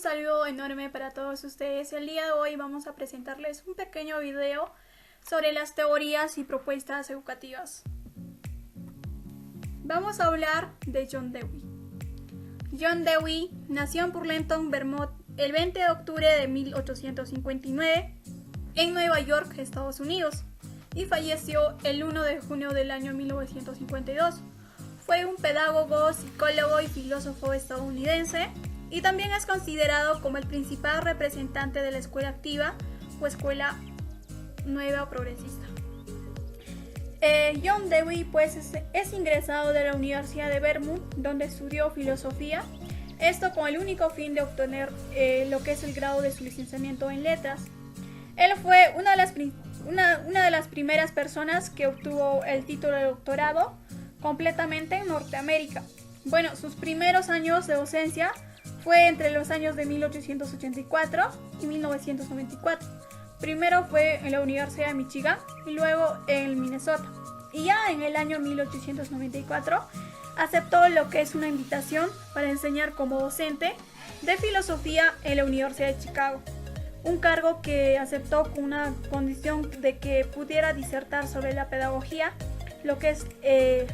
saludo enorme para todos ustedes. El día de hoy vamos a presentarles un pequeño video sobre las teorías y propuestas educativas. Vamos a hablar de John Dewey. John Dewey nació en Burlington, Vermont, el 20 de octubre de 1859 en Nueva York, Estados Unidos, y falleció el 1 de junio del año 1952. Fue un pedagogo, psicólogo y filósofo estadounidense, y también es considerado como el principal representante de la escuela activa o escuela nueva progresista. John Dewey es ingresado de la Universidad de Vermont, donde estudió filosofía, esto con el único fin de obtener lo que es el grado de su licenciamiento en letras. Él fue una de las primeras personas que obtuvo el título de doctorado completamente en Norteamérica. Bueno, sus primeros años de docencia fue entre los años de 1884 y 1994. Primero fue en la Universidad de Michigan y luego en Minnesota. Y ya en el año 1894 aceptó lo que es una invitación para enseñar como docente de filosofía en la Universidad de Chicago. Un cargo que aceptó con una condición de que pudiera disertar sobre la pedagogía, lo que es el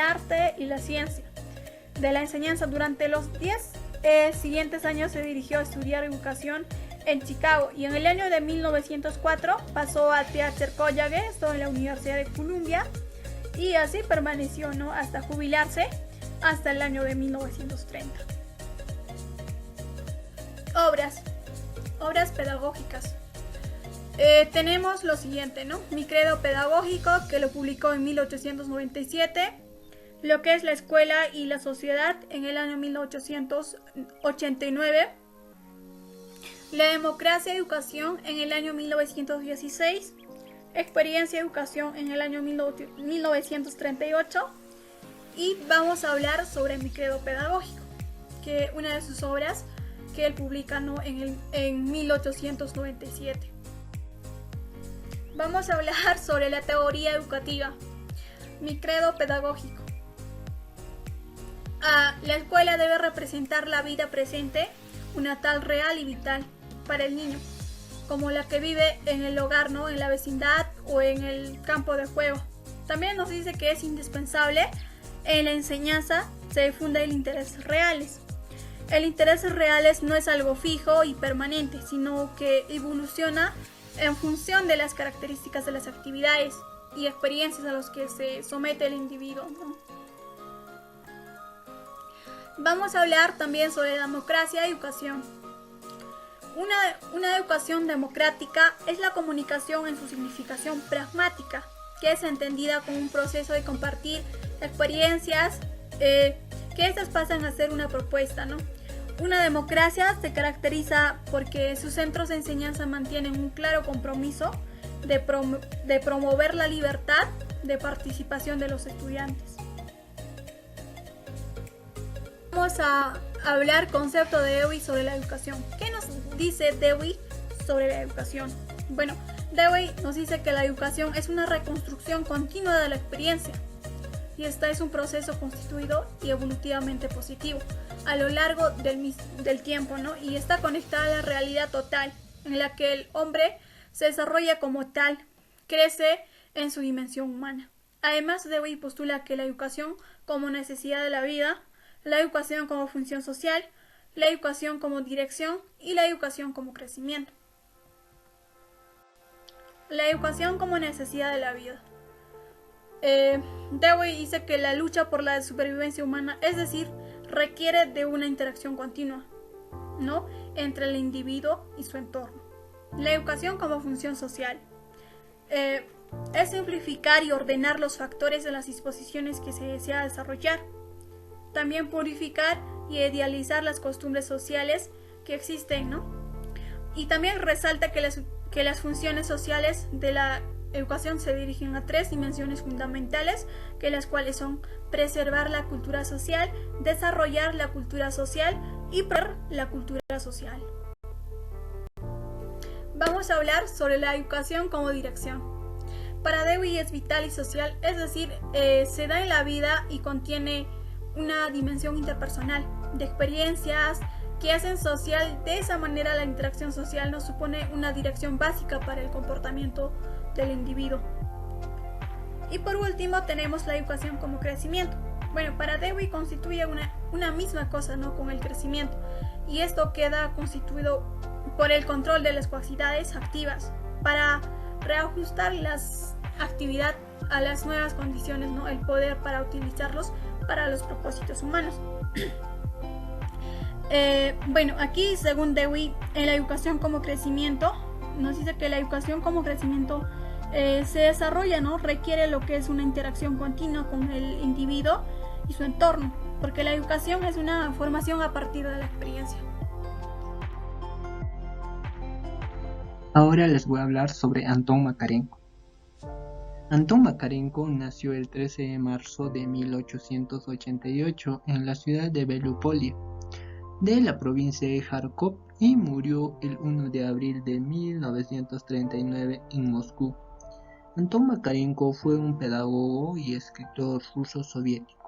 arte y la ciencia de la enseñanza. Durante los 10 siguientes años se dirigió a estudiar educación en Chicago, y en el año de 1904 pasó a Theater College, esto en la Universidad de Columbia, y así permaneció, hasta jubilarse hasta el año de 1930. Obras pedagógicas. Tenemos lo siguiente, Mi credo pedagógico, que lo publicó en 1897, lo que es la escuela y la sociedad en el año 1889, la democracia y educación en el año 1916, experiencia y educación en el año 1938, y vamos a hablar sobre mi credo pedagógico, que una de sus obras que él publica en 1897. Vamos a hablar sobre la teoría educativa, mi credo pedagógico. La escuela debe representar la vida presente, una tal real y vital para el niño, como la que vive en el hogar, en la vecindad o en el campo de juego. También nos dice que es indispensable en la enseñanza se difunda el interés reales. El interés reales no es algo fijo y permanente, sino que evoluciona en función de las características de las actividades y experiencias a las que se somete el individuo, Vamos a hablar también sobre democracia y educación. Una educación democrática es la comunicación en su significación pragmática, que es entendida como un proceso de compartir experiencias, que estas pasan a ser una propuesta, Una democracia se caracteriza porque sus centros de enseñanza mantienen un claro compromiso de promover la libertad de participación de los estudiantes. Vamos a hablar concepto de Dewey sobre la educación. ¿Qué nos dice Dewey sobre la educación? Bueno, Dewey nos dice que la educación es una reconstrucción continua de la experiencia, y esta es un proceso constituido y evolutivamente positivo a lo largo del tiempo, y está conectada a la realidad total, en la que el hombre se desarrolla como tal, crece en su dimensión humana. Además, Dewey postula que la educación como necesidad de la vida, la educación como función social, la educación como dirección y la educación como crecimiento. La educación como necesidad de la vida. Dewey dice que la lucha por la supervivencia humana, es decir, requiere de una interacción continua, entre el individuo y su entorno. La educación como función social. Es simplificar y ordenar los factores de las disposiciones que se desea desarrollar. También purificar y idealizar las costumbres sociales que existen, Y también resalta que las funciones sociales de la educación se dirigen a 3 dimensiones fundamentales, que las cuales son preservar la cultura social, desarrollar la cultura social y promover la cultura social. Vamos a hablar sobre la educación como dirección. Para Dewey es vital y social, es decir, se da en la vida y contiene una dimensión interpersonal de experiencias, que hacen social. De esa manera la interacción social nos supone una dirección básica para el comportamiento del individuo. Y por último tenemos la educación como crecimiento. Bueno, para Dewey constituye una misma cosa, ¿no?, con el crecimiento, y esto queda constituido por el control de las capacidades activas para reajustar las actividades a las nuevas condiciones, ¿no?, el poder para utilizarlos para los propósitos humanos. Bueno, aquí según Dewey, en la educación como crecimiento, nos dice que la educación como crecimiento se desarrolla, ¿no?, requiere lo que es una interacción continua con el individuo y su entorno, porque la educación es una formación a partir de la experiencia. Ahora les voy a hablar sobre Antón Makarenko. Antón Makarenko nació el 13 de marzo de 1888 en la ciudad de Beloupolye, de la provincia de Kharkov, y murió el 1 de abril de 1939 en Moscú. Antón Makarenko fue un pedagogo y escritor ruso-soviético.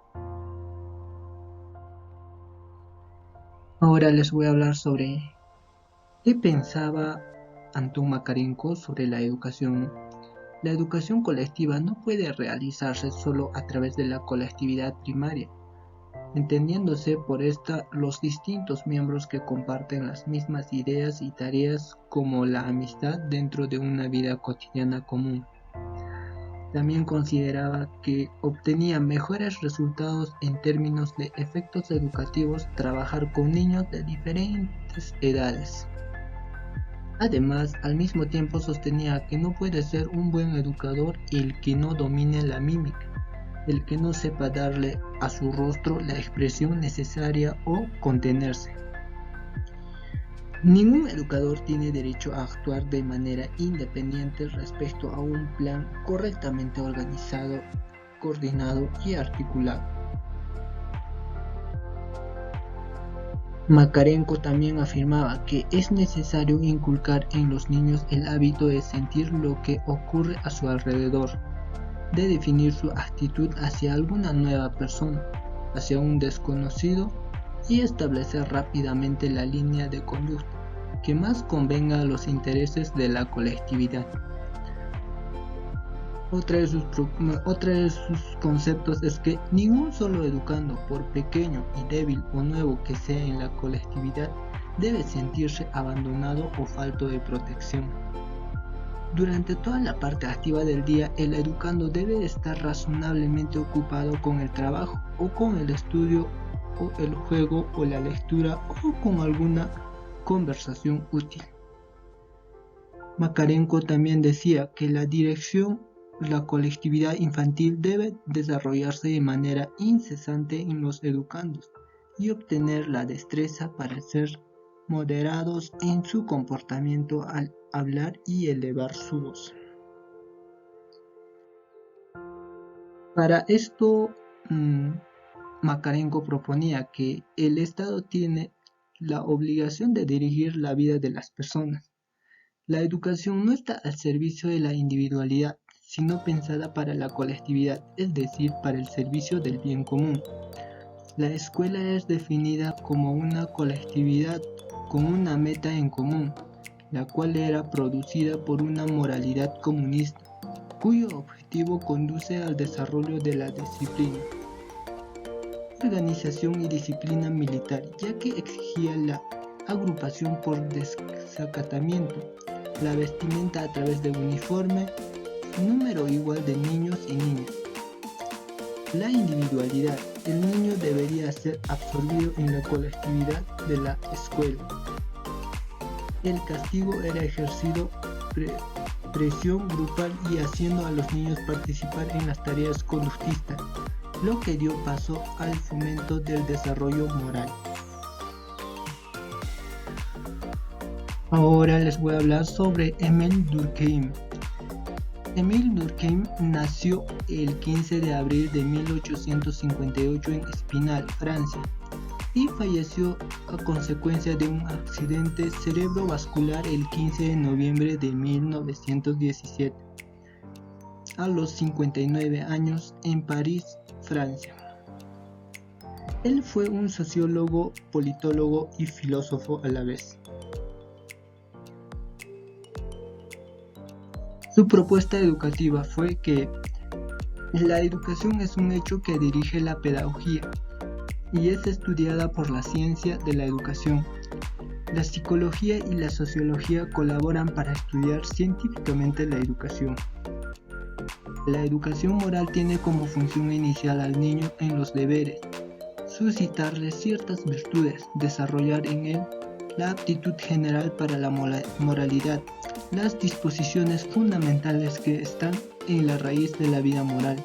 Ahora les voy a hablar sobre qué pensaba Antón Makarenko sobre la educación. La educación colectiva no puede realizarse solo a través de la colectividad primaria, entendiéndose por esta los distintos miembros que comparten las mismas ideas y tareas, como la amistad dentro de una vida cotidiana común. También consideraba que obtenía mejores resultados en términos de efectos educativos trabajar con niños de diferentes edades. Además, al mismo tiempo sostenía que no puede ser un buen educador el que no domine la mímica, el que no sepa darle a su rostro la expresión necesaria o contenerse. Ningún educador tiene derecho a actuar de manera independiente respecto a un plan correctamente organizado, coordinado y articulado. Makarenko también afirmaba que es necesario inculcar en los niños el hábito de sentir lo que ocurre a su alrededor, de definir su actitud hacia alguna nueva persona, hacia un desconocido, y establecer rápidamente la línea de conducta que más convenga a los intereses de la colectividad. Otra de sus conceptos es que ningún solo educando, por pequeño y débil o nuevo que sea en la colectividad, debe sentirse abandonado o falto de protección. Durante toda la parte activa del día, el educando debe estar razonablemente ocupado con el trabajo, o con el estudio, o el juego, o la lectura, o con alguna conversación útil. Makarenko también decía que la colectividad infantil debe desarrollarse de manera incesante en los educandos y obtener la destreza para ser moderados en su comportamiento al hablar y elevar su voz. Para esto, Makarenko proponía que el Estado tiene la obligación de dirigir la vida de las personas. La educación no está al servicio de la individualidad, sino pensada para la colectividad, es decir, para el servicio del bien común. La escuela es definida como una colectividad con una meta en común, la cual era producida por una moralidad comunista, cuyo objetivo conduce al desarrollo de la disciplina, organización y disciplina militar, ya que exigía la agrupación por desacatamiento, la vestimenta a través de uniforme, número igual de niños y niñas. La individualidad, el niño debería ser absorbido en la colectividad de la escuela. El castigo era ejercido presión grupal y haciendo a los niños participar en las tareas conductistas, lo que dio paso al fomento del desarrollo moral. Ahora les voy a hablar sobre Émile Durkheim. Émile Durkheim nació el 15 de abril de 1858 en Épinal, Francia, y falleció a consecuencia de un accidente cerebrovascular el 15 de noviembre de 1917, a los 59 años en París, Francia. Él fue un sociólogo, politólogo y filósofo a la vez. Su propuesta educativa fue que la educación es un hecho que dirige la pedagogía y es estudiada por la ciencia de la educación. La psicología y la sociología colaboran para estudiar científicamente la educación. La educación moral tiene como función inicial al niño en los deberes, suscitarle ciertas virtudes, desarrollar en él la aptitud general para la moralidad, las disposiciones fundamentales que están en la raíz de la vida moral,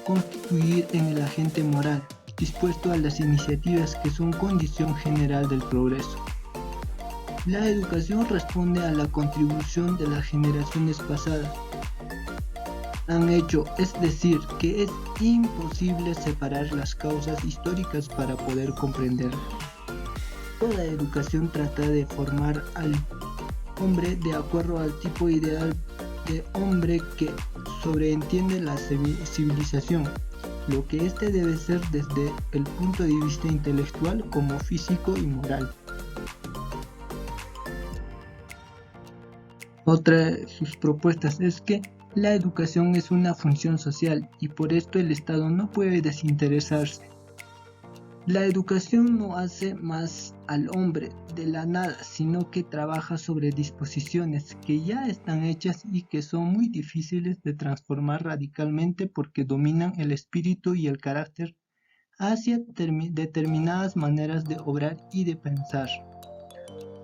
constituir en el agente moral, dispuesto a las iniciativas que son condición general del progreso. La educación responde a la contribución de las generaciones pasadas. Han hecho, es decir, que es imposible separar las causas históricas para poder comprenderlas. Toda educación trata de formar al hombre de acuerdo al tipo ideal de hombre que sobreentiende la civilización, lo que éste debe ser desde el punto de vista intelectual como físico y moral. Otra de sus propuestas es que la educación es una función social y por esto el Estado no puede desinteresarse. La educación no hace más al hombre de la nada, sino que trabaja sobre disposiciones que ya están hechas y que son muy difíciles de transformar radicalmente porque dominan el espíritu y el carácter hacia determinadas maneras de obrar y de pensar.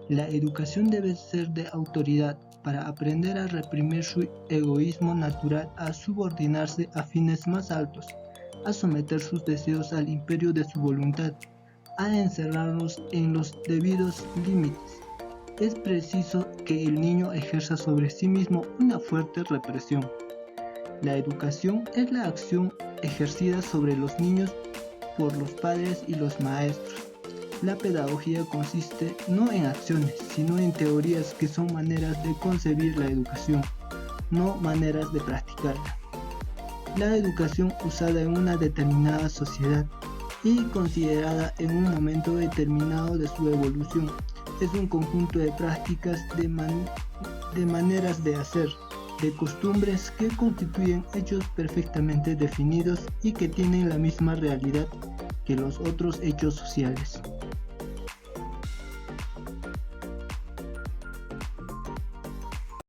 La educación debe ser de autoridad para aprender a reprimir su egoísmo natural, a subordinarse a fines más altos, a someter sus deseos al imperio de su voluntad, a encerrarlos en los debidos límites. Es preciso que el niño ejerza sobre sí mismo una fuerte represión. La educación es la acción ejercida sobre los niños por los padres y los maestros. La pedagogía consiste no en acciones, sino en teorías que son maneras de concebir la educación, no maneras de practicarla. La educación usada en una determinada sociedad y considerada en un momento determinado de su evolución es un conjunto de prácticas, de maneras de hacer, de costumbres que constituyen hechos perfectamente definidos y que tienen la misma realidad que los otros hechos sociales.